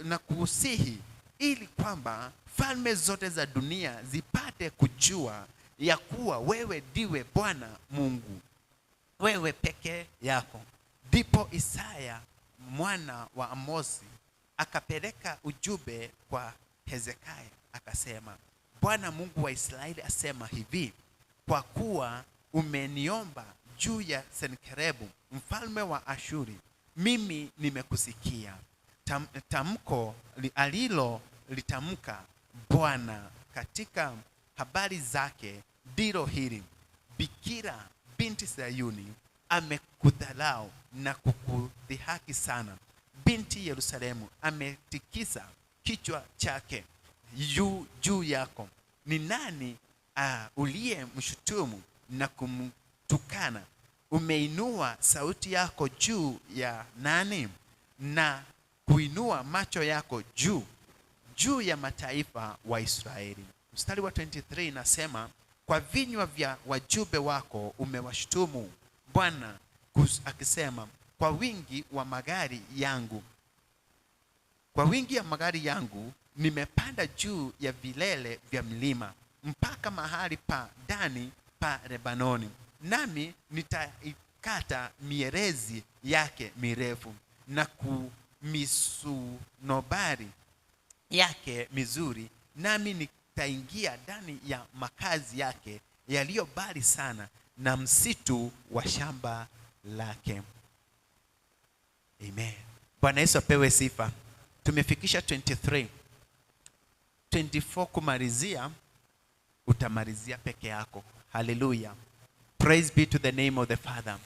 na kusihi ili kwamba falme zote za dunia zipate kujua ya kuwa wewe ndiwe Bwana Mungu, wewe peke yako. Ndipo Isaya mwana wa Amosi akapeleka ujumbe kwa Hezekia akasema, Bwana Mungu wa Israeli asema hivi, kwa kuwa umeniomba juu ya Senakeribu mfalme wa Ashuri, mimi nimekusikia. Tamko alilo litamka Bwana katika habari zake ndilo hili, Bikira binti Sayuni amekudharau na kukudhihaki sana. Binti Yerusalemu ametikisa kichwa chake juu yako. Ni nani uliyemshutumu na kumtukana? Umeinua sauti yako juu ya nani, na kuinua macho yako juu ya mataifa wa Israeli? Mstari wa 23 inasema, kwa vinywa vya wajumbe wako umewashutumu Bwana akisema, kwa wingi wa magari yangu nimepanda juu ya vilele vya milima mpaka mahali pa ndani pa Lebanoni, nami nitaikata mierezi yake mirefu na kumisunobari yake mizuri, nami nitaingia ndani ya makazi yake yaliyo mbali sana na msitu wa shamba lake. Amen. Bwana Yesu apewe sifa. Tumefikisha 23. 24 kumalizia, utamalizia peke yako. Hallelujah. Praise be to the name of the Father.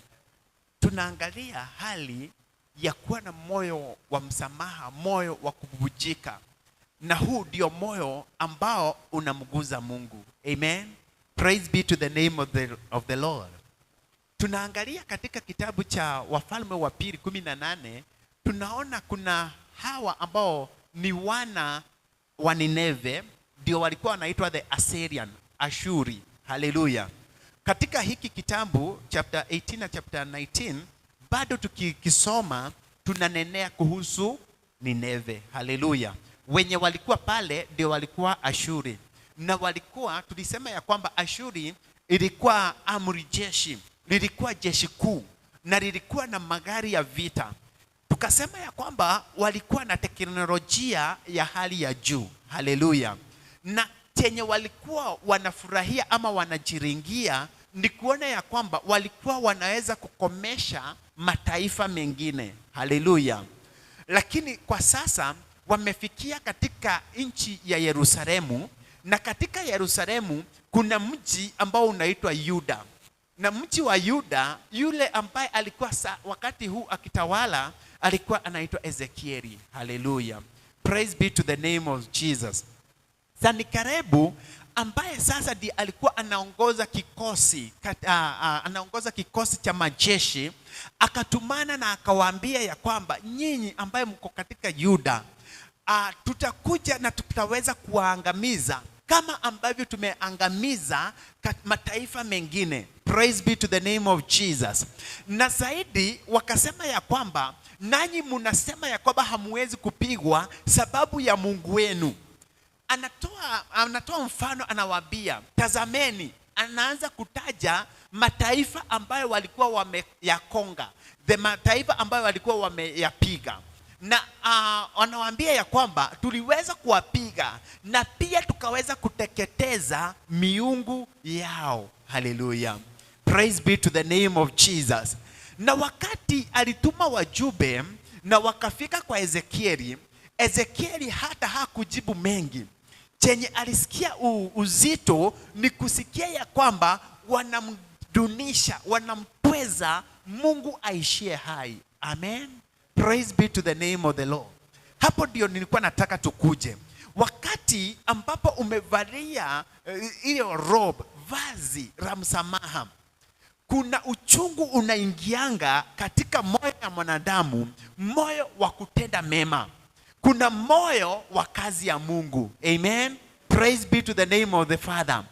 Tunaangalia hali ya kuwa na moyo wa msamaha, moyo wa kububujika. Na huu ndio moyo ambao unamguza Mungu. Amen. Praise be to the name of the Lord. Tunaangalia katika kitabu cha Wafalme wa Pili 18, tunaona kuna hawa ambao ni wana wa Nineve, ndio walikuwa wanaitwa the Assyrian, Ashuri. Hallelujah. Katika hiki kitabu chapter 18 na chapter 19, bado tukisoma tunanenea kuhusu Nineve. Hallelujah. Wenye walikuwa pale ndio walikuwa Ashuri. Na walikuwa, tulisema ya kwamba Ashuri ilikuwa amri jeshi, lilikuwa jeshi kuu, na lilikuwa na magari ya vita. Tukasema ya kwamba walikuwa na teknolojia ya hali ya juu. Haleluya. Na chenye walikuwa wanafurahia ama wanajiringia ni kuona ya kwamba walikuwa wanaweza kukomesha mataifa mengine. Haleluya. Lakini kwa sasa wamefikia katika nchi ya Yerusalemu, na katika Yerusalemu kuna mji ambao unaitwa Yuda. Na mji wa Yuda, yule ambaye alikuwa wakati huu akitawala alikuwa anaitwa Ezekieli. Hallelujah. Praise be to the name of Jesus. Senakeribu ambaye sasa ndiye alikuwa anaongoza kikosi cha majeshi, akatumana na akawaambia ya kwamba nyinyi ambaye mko katika Yuda, tutakuja na tutaweza kuwaangamiza kama ambavyo tumeangamiza mataifa mengine. Praise be to the name of Jesus. Na zaidi wakasema ya kwamba nanyi mnasema ya kwamba hamuwezi kupigwa sababu ya Mungu wenu. Anatoa mfano, anawaambia tazameni, anaanza kutaja mataifa ambayo walikuwa wameyakonga, mataifa ambayo walikuwa wameyapiga. Na wanawaambia ya kwamba tuliweza kuwapiga na pia tukaweza kuteketeza miungu yao. Hallelujah. Praise be to the name of Jesus. Na wakati alituma wajumbe na wakafika kwa Ezekieli, Ezekieli hata hakujibu mengi. Chenye alisikia uzito ni kusikia ya kwamba wanamdunisha, wanamtweza Mungu aishie hai. Amen. Praise be to the name of the Lord. Hapo ndio nilikuwa nataka tukuje. Wakati ambapo umevalia hiyo robe, vazi la msamaha, kuna uchungu unaingianga katika moyo wa mwanadamu, moyo wa kutenda mema. Kuna moyo wa kazi ya Mungu. Amen. Praise be to the name of the Father.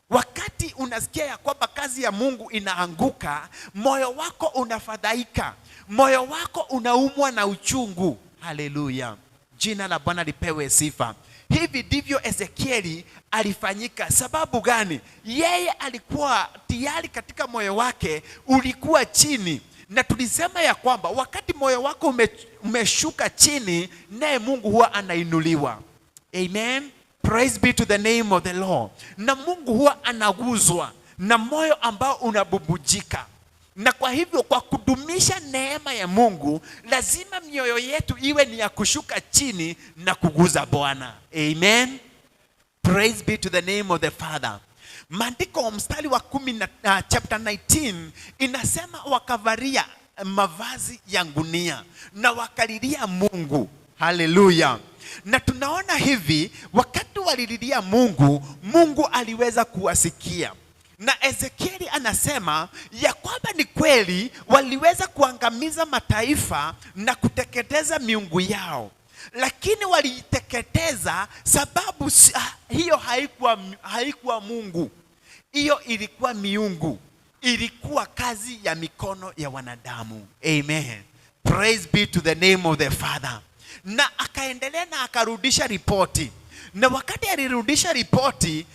Wakati unasikia ya kwamba kazi ya Mungu inaanguka, moyo wako unafadhaika, moyo wako unaumwa na uchungu. Haleluya. Jina la Bwana lipewe sifa. Hivi ndivyo Ezekieli alifanyika. Sababu gani? Yeye alikuwa tayari, katika moyo wake ulikuwa chini. Na tulisema ya kwamba wakati moyo wako umeshuka chini, naye Mungu huwa anainuliwa. Amen. Praise be to the name of the Lord. Na Mungu huwa anaguzwa na moyo ambao unabubujika. Na kwa hivyo, kwa kudumisha neema ya Mungu, lazima mioyo yetu iwe ni ya kushuka chini na kuguza Bwana. Amen. Praise be to the name of the Father. Maandiko mstari wa 10 chapter 19 inasema wakavalia mavazi ya gunia na wakalilia Mungu. Haleluya. Na tunaona hivi, wakati walililia Mungu, Mungu aliweza kuwasikia. Na Ezekieli anasema ya kwamba ni kweli waliweza kuangamiza mataifa na kuteketeza miungu yao. Lakini waliiteketeza sababu hiyo haikuwa Mungu. Hiyo ilikuwa miungu. Ilikuwa kazi ya mikono ya wanadamu. Amen. Praise be to the name of the Father. Na akaendelea na akarudisha ripoti. Na wakati alirudisha ripoti,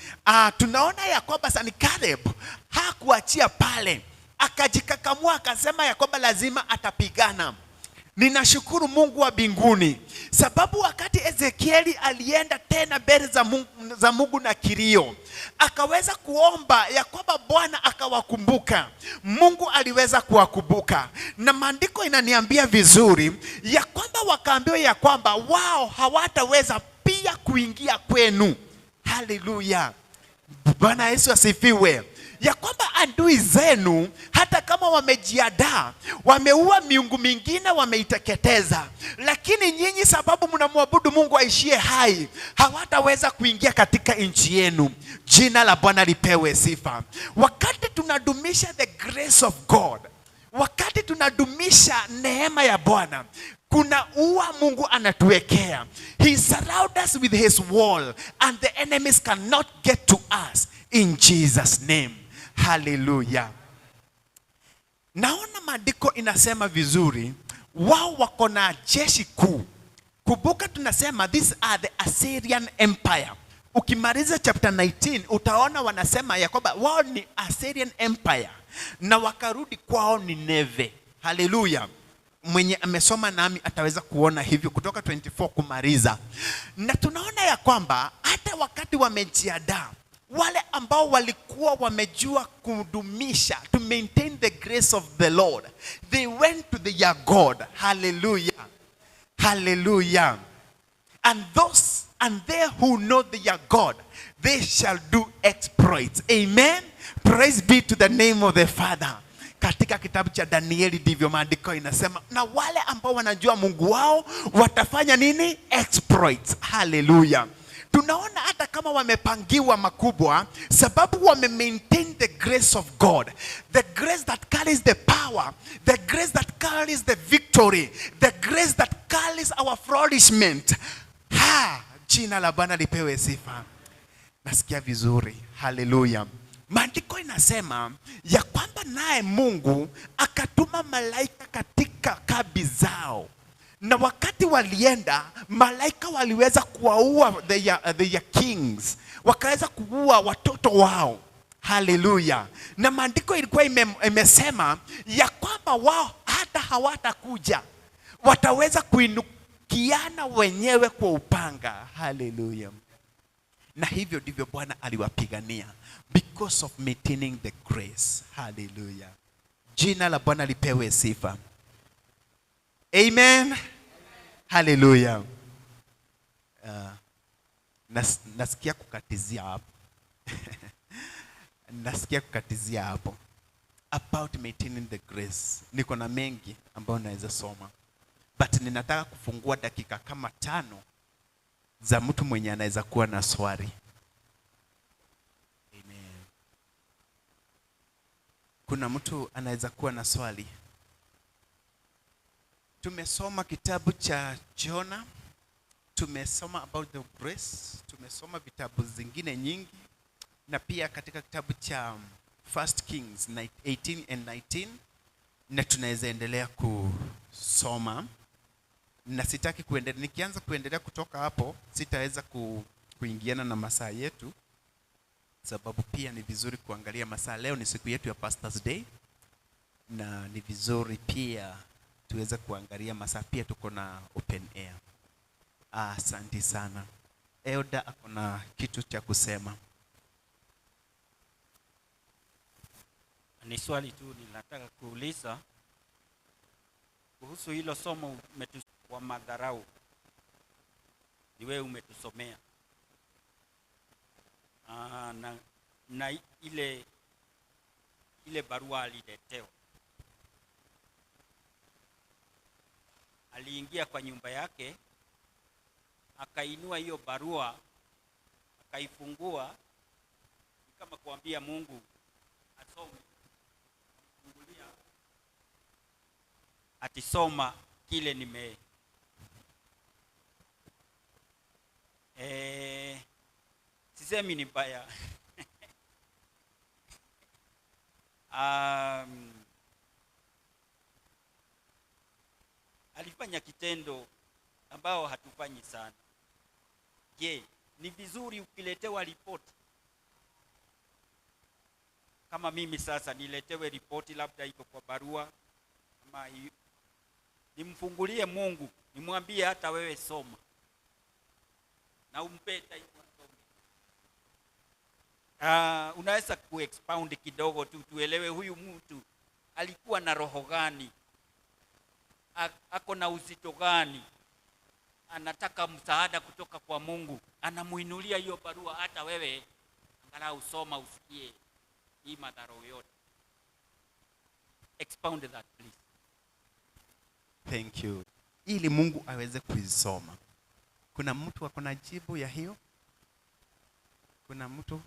tunaona ya kwamba Senakeribu hakuachia pale. Akajikakamua, akasema ya kwamba lazima atapigana. Ninashukuru Mungu wa mbinguni, sababu wakati Ezekieli alienda tena mbele za Mungu na kilio, akaweza kuomba ya kwamba Bwana akawakumbuka. Mungu aliweza kuwakumbuka. Na maandiko inaniambia vizuri ya kwamba wakaambiwa ya kwamba wao hawataweza pia kuingia kwenu. Haleluya. Bwana Yesu asifiwe. Ya kwamba adui zenu, hata kama wamejiandaa, wameua miungu mingine, wameiteketeza, lakini nyinyi sababu mnamwabudu Mungu aishie hai, hawataweza kuingia katika nchi yenu. Jina la Bwana lipewe sifa. Wakati tunadumisha the grace of God, wakati tunadumisha neema ya Bwana, kuna ua Mungu anatuwekea. He surrounds us with his wall and the enemies cannot get to us in Jesus name. Hallelujah. Naona maandiko inasema vizuri, wao wako na jeshi kuu. Kumbuka tunasema these are the Assyrian Empire. Ukimaliza chapter 19 utaona wanasema ya kwamba wao ni Assyrian Empire na wakarudi kwao Nineve. Hallelujah. Mwenye amesoma nami ataweza kuona hivyo kutoka 24 kumaliza. Na tunaona ya kwamba hata wakati wamejiandaa, wale ambao walikuwa wamejua kudumisha, to maintain the grace of the Lord, they went to their God. Hallelujah. Hallelujah. And they who know their God, they shall do exploits. Amen. Praise be to the name of the Father. Katika kitabu cha Danieli ndivyo maandiko inasema, na wale ambao wanajua Mungu wao watafanya nini? Exploits. Hallelujah. Tunaona hata kama wamepangiwa makubwa, sababu wame-maintain the grace of God. The grace that carries the power. The grace that carries the victory. The grace that carries our flourishment. Jina la Bwana lipewe sifa. Nasikia vizuri. Hallelujah. Maandiko inasema ya kwamba naye Mungu akatuma malaika katika kambi zao. Na wakati walienda, malaika waliweza kuwaua their kings. Wakaweza kuua watoto wao. Hallelujah. Na maandiko ilikuwa imesema ya kwamba wao hata hawatakuja. Wataweza kuinukiana wenyewe kwa upanga. Hallelujah. Na hivyo ndivyo Bwana aliwapigania. Because of maintaining the grace. Hallelujah. Jina la Bwana lipewe sifa. Amen. Hallelujah. Nasikia kukatizia hapo. Nasikia kukatizia hapo. About maintaining the grace. Niko na mengi ambayo naweza soma. But ninataka kufungua dakika kama 5 za mtu mwenye anaweza kuwa na swali. Amen. Kuna mtu anaweza kuwa na swali? Tumesoma kitabu cha Jonah, tumesoma about the grace, tumesoma vitabu zingine nyingi, na pia katika kitabu cha 1 Kings 18 and 19, na tunaweza endelea kusoma. na sitaki kuendelea. Nikianza kuendelea kutoka hapo sitaweza kuingiana na masaa yetu, sababu pia ni vizuri kuangalia masaa. Leo ni siku yetu ya Pastors Day, na ni vizuri pia tuweze kuangalia masaa. Pia tuko na open air. Asante sana. Elda akona kitu cha kusema. Ni swali tu ninataka kuuliza kuhusu hilo somo wa madharau. Ni wewe umetusomea. Na ile barua aliletewa. Aliingia kwa nyumba yake, akainua hiyo barua, akaifungua, kama kuambia Mungu asome. Fungulia, atisoma kile sisemi ni mbaya. Alifanya kitendo ambao hatufanyi sana. Je, ni vizuri ukiletewa ripoti? Kama mimi sasa niletewe ripoti, labda iko kwa barua, ama nimfungulie Mungu, nimwambie hata wewe soma, na umpe time asome. Unaweza kuexpound kidogo tu tuelewe huyu mtu alikuwa na roho gani, ako na uzito gani, anataka msaada kutoka kwa Mungu, anamuinulia hiyo barua, hata wewe angalau soma usikie hii madhara yote. Expound that please. Thank you. Ili Mungu aweze kuisoma. Kuna mtu akona jibu ya hiyo? Kuna mtu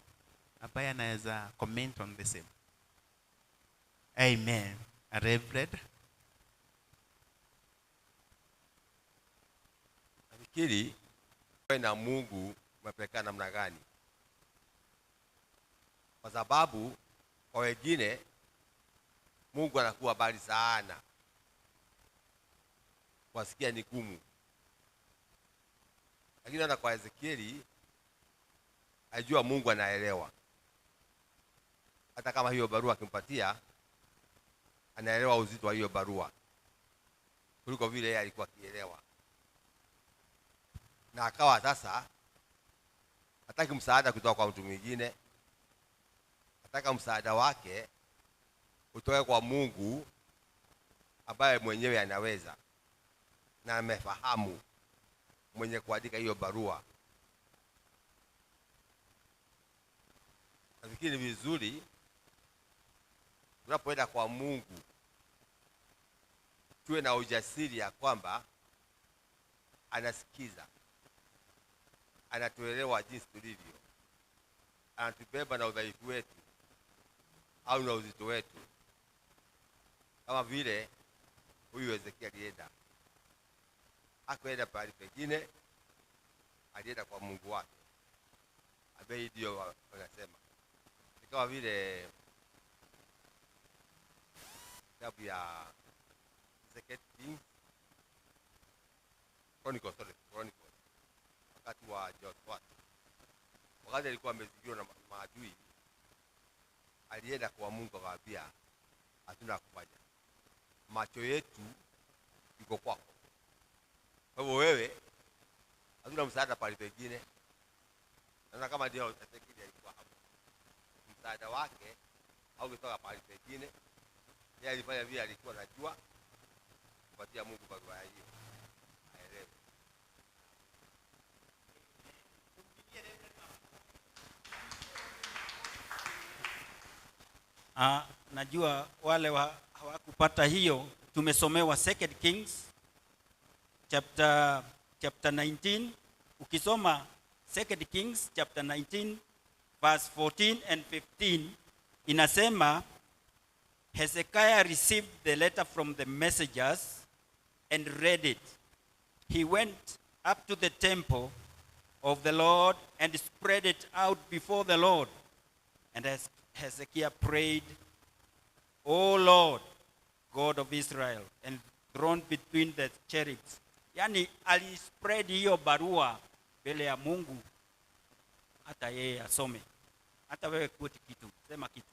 ambaye anaweza comment on the same? Amen. Reverend. Nafikiri wewe na Mungu umepelekana namna gani? Kwa sababu kwa wengine Mungu anakuwa mbali sana, wasikia ni gumu. Lakini hata kwa Ezekieli ajua Mungu anaelewa. Hata kama hiyo barua akimpatia, anaelewa uzito wa hiyo barua kuliko vile yeye alikuwa akielewa. Na akawa sasa hataki msaada kutoka kwa mtu mwingine, nataka msaada wake utoke kwa Mungu ambaye mwenyewe anaweza na amefahamu mwenye kuandika hiyo barua. Nafikiri vizuri tunapoenda kwa Mungu tuwe na ujasiri ya kwamba anasikiza, anatuelewa jinsi tulivyo, anatubeba na udhaifu wetu au na uzito wetu, kama vile huyu Ezekieli alienda. Hakuenda pahali pengine, alienda kwa Mungu wake ambaye ndio wanasema. Ni kama vile kitabu ya Second Kings, Chronicles, wakati wa Jehoshaphat, wakati alikuwa amezingirwa na maadui, alienda kwa Mungu akamwambia, hatuna kufanya, macho yetu yuko kwako. Kwa hivyo wewe hatuna msaada pale pengine. Na kama ndio Ezekieli alikuwa hapo, msaada wake au kutoka pale pengine, yeye alifanya vile alikuwa anajua, kupatia Mungu barua hiyo aelewe. Najua wale hawakupata hiyo, tumesomewa Second Kings chapter 19. Ukisoma Second Kings chapter 19 verse 14 and 15, inasema Hezekiah received the letter from the messengers and read it. He went up to the temple of the Lord and spread it out before the Lord. And as Hezekiah prayed, O Lord, God of Israel, and thrown between the cherubs, Yaani alispread hiyo barua mbele ya Mungu, hata yeye asome. Hata wewe quote kitu, sema kitu.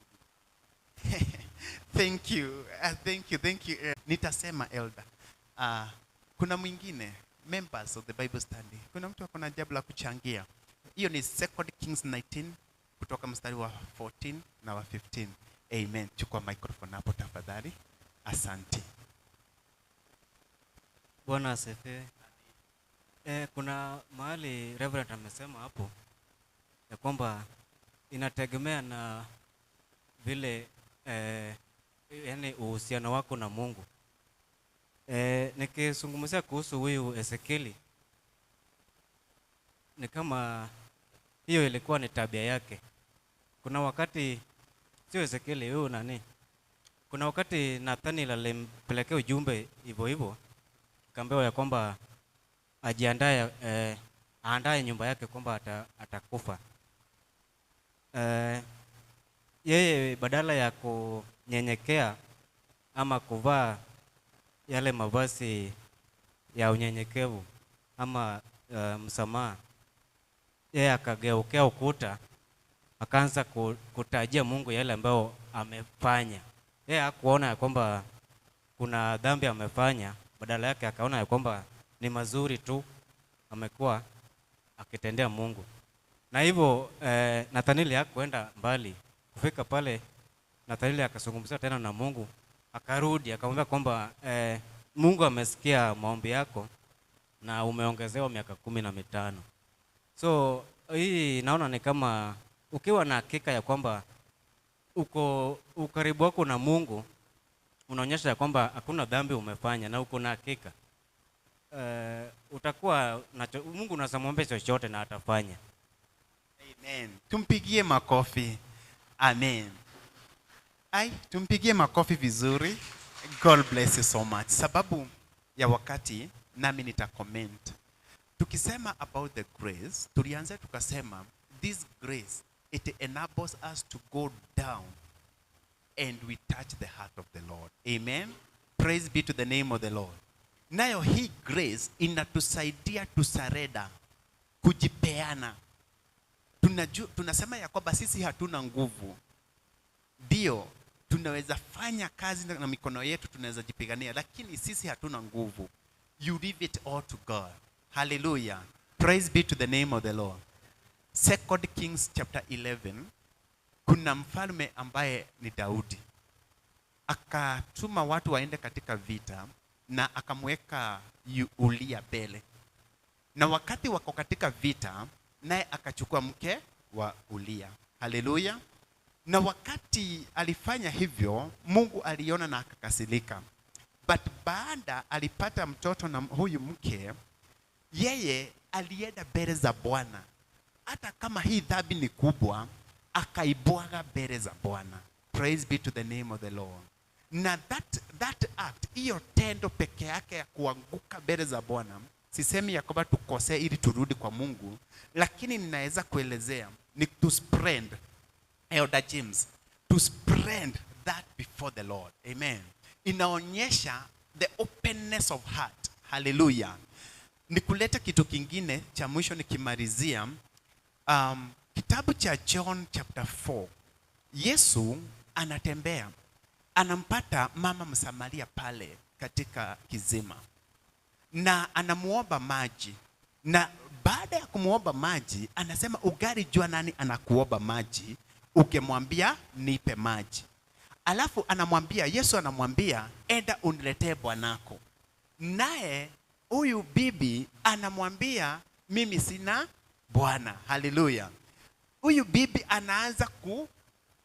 Thank you. Thank you. Nitasema elder. Kuna mwingine members of the Bible study. Kuna mtu akona jambo la kuchangia. Hiyo ni 2 Kings 19 kutoka mstari wa 14 na wa 15. Amen. Chukua microphone hapo tafadhali. Asante. Bwana asifiwe. Kuna mahali Reverend amesema hapo ya kwamba inategemea na vile yani uhusiano wako na Mungu. Nikizungumzia kuhusu huyu Ezekieli, ni kama hiyo ilikuwa ni tabia yake. Kuna wakati sio Ezekieli, huyu nani? Kuna wakati Nathaniel alimpelekea ujumbe hivyo hivyo, kaambiwa ya kwamba ajiandae, aandae nyumba yake kwamba atakufa. Yeye badala ya kunyenyekea ama kuvaa yale mavazi ya unyenyekevu ama msamaha, yeye akageukea ukuta, akaanza kutajia Mungu yale ambayo amefanya. Yeye hakuona ya kwamba kuna dhambi amefanya, badala yake akaona ya kwamba ni mazuri tu amekuwa akitendea Mungu. Na hivyo Nathaniel hakuenda mbali. Kufika pale, Nathaniel akazungumza tena na Mungu, akarudi akamwambia kwamba Mungu amesikia maombi yako na umeongezewa miaka 15. So hii naona ni kama ukiwa na hakika ya kwamba uko ukaribu wako na Mungu, unaonyesha ya kwamba hakuna dhambi umefanya na uko na hakika, utakuwa Mungu unamwomba chochote na atafanya. Amen. Tumpigie makofi. Amen. Tumpigie makofi vizuri. God bless you so much. Sababu ya wakati nami nitacomment. Tukisema about the grace, tulianza tukasema this grace, it enables us to go down and we touch the heart of the Lord. Amen. Praise be to the name of the Lord. Nayo hii grace inatusaidia tusarenda, kujipeana. Tunasema ya kwamba sisi hatuna nguvu. Ndio, tunaweza fanya kazi na mikono yetu, tunaweza jipigania, lakini sisi hatuna nguvu. You leave it all to God. Hallelujah. Praise be to the name of the Lord. 2 Kings chapter 11, kuna mfalme ambaye ni Daudi. Akatuma watu waende katika vita na akamweka Uria mbele. Na wakati wako katika vita, naye akachukua mke wa Uria. Haleluya. Na wakati alifanya hivyo, Mungu aliona na akakasirika. But baada alipata mtoto na huyu mke, yeye alienda mbele za Bwana. Hata kama hii dhambi ni kubwa, akaibwaga mbele za Bwana. Praise be to the name of the Lord. Na that act, hiyo tendo peke yake ya kuanguka mbele za Bwana, sisemi ya kwamba tukosee ili turudi kwa Mungu, lakini ninaweza kuelezea ni to spread, Elder James, to spread that before the Lord. Amen. Inaonyesha the openness of heart. Hallelujah. Nikuleta kitu kingine cha mwisho nikimalizia. Kitabu cha John chapter 4. Yesu anatembea, anampata mama Msamaria pale katika kizima, na anamuomba maji. Na baada ya kumuomba maji, anasema ugari jua nani anakuomba maji, ukimwambia nipe maji. Alafu anamwambia, Yesu anamwambia, enda uniletee bwanako. Naye huyu bibi anamwambia, mimi sina bwana. Haleluya. Huyu bibi anaanza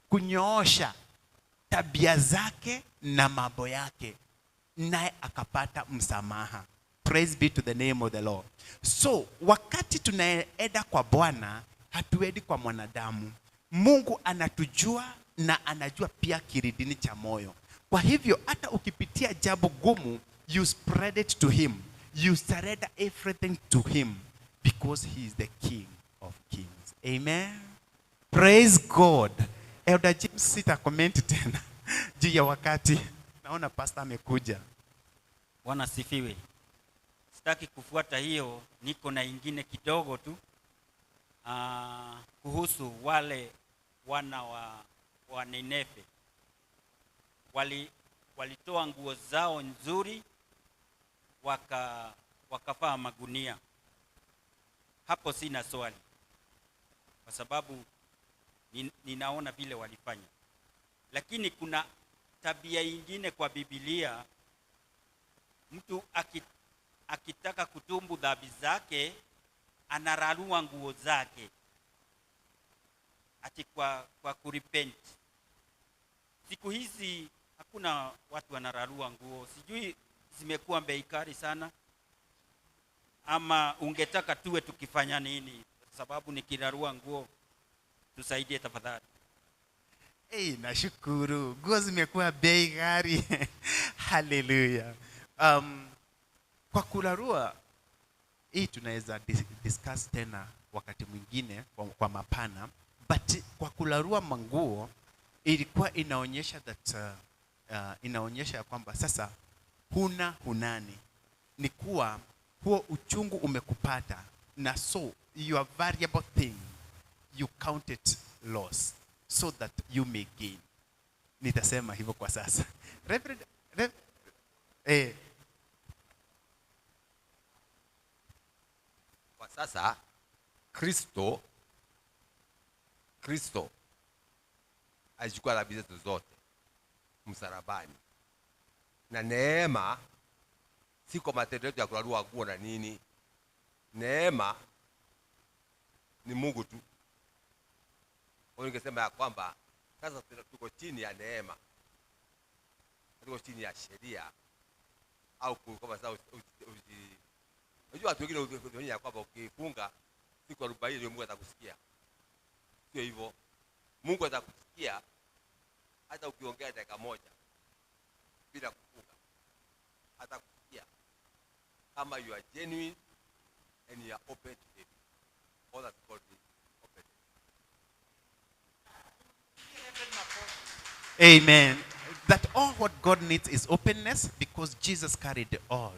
kunyoosha tabia zake na mambo yake, naye akapata msamaha. Praise be to the name of the Lord. So wakati tunaenda kwa Bwana, hatuendi kwa mwanadamu. Mungu anatujua na anajua pia kiridini cha moyo. Kwa hivyo hata ukipitia jambo gumu, you spread it to him. You surrender everything to him because he is the King of Kings. Amen. Praise God. Elder James, sita comment tena juu ya wakati. Naona pastor amekuja. Bwana sifiwe. sitaki kufuata hiyo, niko na ingine kidogo tu kuhusu wale wana wa Nineve. Walitoa nguo zao nzuri wakavaa magunia. Hapo sina swali, kwa sababu ninaona vile walifanya. Lakini kuna tabia ingine kwa Biblia, mtu akitaka kutumbu dhambi zake anararua nguo zake ati kwa kurepent. Siku hizi hakuna watu wanararua nguo, sijui zimekuwa bei kali sana, ama ungetaka tuwe tukifanya nini? Sababu nikirarua nguo, tusaidie tafadhali. Nashukuru. Nguo zimekuwa bei ghali. Haleluya. Kwa kurarua hii tunaweza discuss tena wakati mwingine kwa mapana, but kwa kurarua manguo ilikuwa inaonyesha that inaonyesha kwamba sasa hunani, ni kuwa huo uchungu umekupata, na so your variable thing you count it loss so that you may gain. Nitasema hivyo kwa sasa. Kwa sasa Kristo alichukua dhambi zetu zote msalabani, na neema si kwa matendo yetu ya kurarua nguo na nini. Neema ni Mungu tu. Kwa ningesema ya kwamba sasa tuko chini ya neema, tuko chini ya sheria, au kama sasa unajua watu wengine wanaona kwamba ukifunga siku 40 ndio Mungu atakusikia. Sio hivyo. Mungu atakusikia hata ukiongea dakika moja bila kufunga. Atakusikia kama you are genuine and you are open to him. All that God is open. Amen. That all what God needs is openness, because Jesus carried all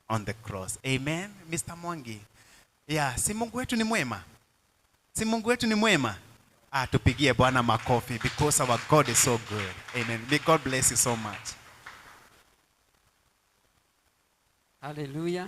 on the cross. Amen. Mr. Mwangi. Yeah, si Mungu wetu ni mwema? Si Mungu wetu ni mwema? Tupigie Bwana makofi, because our God is so good. Amen. May God bless you so much. Hallelujah.